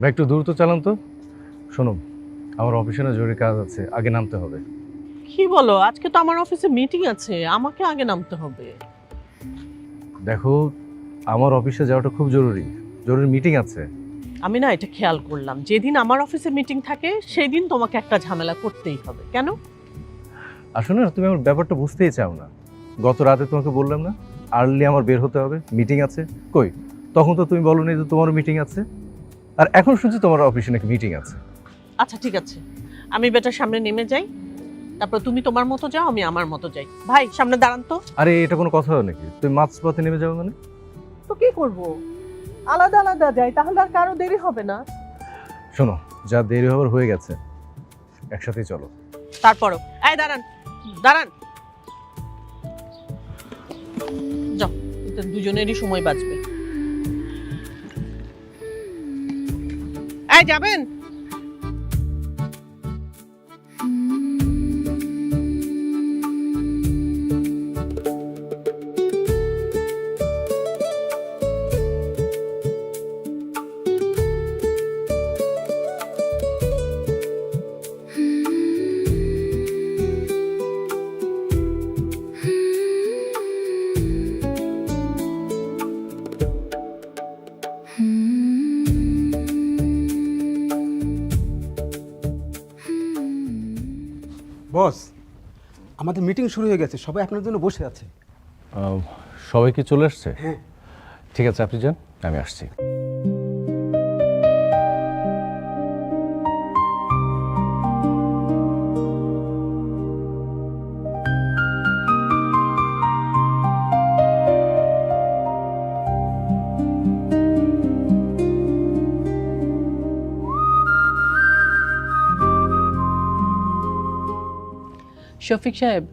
ভাই একটু দ্রুত চালান তো। শোনো, আমার অফিসে না জরুরি কাজ আছে, আগে নামতে হবে। কি বলো, আজকে তো আমার অফিসে মিটিং আছে, আমাকে আগে নামতে হবে। দেখো, আমার অফিসে যাওয়াটা খুব জরুরি, জরুরি মিটিং আছে। আমি না এটা খেয়াল করলাম, যেদিন আমার অফিসে মিটিং থাকে সেই দিন তোমাকে একটা ঝামেলা করতেই হবে। কেন? আসলে না, তুমি আমার ব্যাপারটা বুঝতেই চাও না। গত রাতে তোমাকে বললাম না আর্লি আমার বের হতে হবে, মিটিং আছে। কই, তখন তো তুমি বলোনি যে তোমারও মিটিং আছে। আর এখন শুনছি তোমার অফিসে নাকি মিটিং আছে। আচ্ছা ঠিক আছে, আমি বেটার সামনে নেমে যাই, তারপর তুমি তোমার মতো যাও, আমি আমার মতো যাই। ভাই সামনে দাঁড়ান তো। আরে এটা কোনো কথা হয় নাকি? তুমি মাঝপথে নেমে যাবে মানে? তো কি করব, আলাদা আলাদা যাই, তাহলে আর কারো দেরি হবে না। শোনো, যা দেরি হবার হয়ে গেছে, একসাথেই চলো। তারপরও এই দাঁড়ান দাঁড়ান, যাও, এতে দুজনেরই সময় বাঁচবে। এই যাবেন? বস, আমাদের মিটিং শুরু হয়ে গেছে, সবাই আপনার জন্য বসে আছে। সবাই কি চলে আসছে? হ্যাঁ। ঠিক আছে, আপনি যান, আমি আসছি। শফিক সাহেব,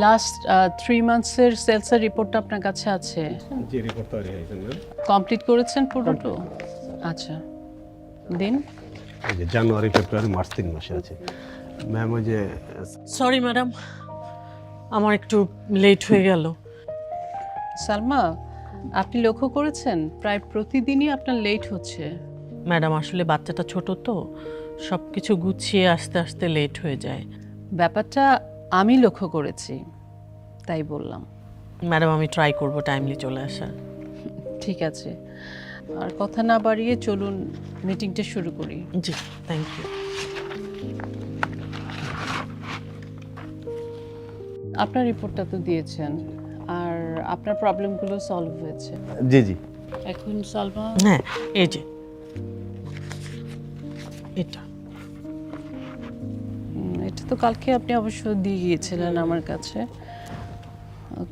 লাস্ট 3 মান্থসের সেলসের রিপোর্টটা আপনার কাছে আছে। যে রিপোর্ট তৈরি হয়েছে ম্যাম, কমপ্লিট করেছেন পুরোটা? আচ্ছা দিন। এই যে জানুয়ারি ফেব্রুয়ারি মার্চ 3 মাসে আছে ম্যাম। ওই যে সরি ম্যাডাম, আমার একটু লেট হয়ে গেল। সালমা, আপনি লক্ষ্য করেছেন প্রায় প্রতিদিনই আপনার লেট হচ্ছে। ম্যাডাম আসলে বাচ্চাটা ছোট তো, সব কিছু গুছিয়ে আস্তে আস্তে লেট হয়ে যায়। ব্যাপারটা আমি লক্ষ্য করেছি, তাই বললাম। ম্যাডাম আমি ট্রাই করব টাইমলি চলে আসার। ঠিক আছে, আর কথা না বাড়িয়ে চলুন মিটিংটা শুরু করি। জি, থ্যাংক ইউ। আপনার রিপোর্টটা তো দিয়েছেন, আর আপনার প্রবলেমগুলো সলভ হয়েছে। জি জি। এখন সালমা, হ্যাঁ, এই যে এটা। এটা তো কালকে আপনি অবশ্য দিয়ে গিয়েছিলেন আমার কাছে।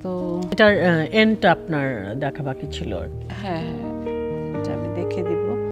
তো এটার এন্ডটা আপনার দেখা বাকি ছিল। হ্যাঁ হ্যাঁ, এটা আমি দেখে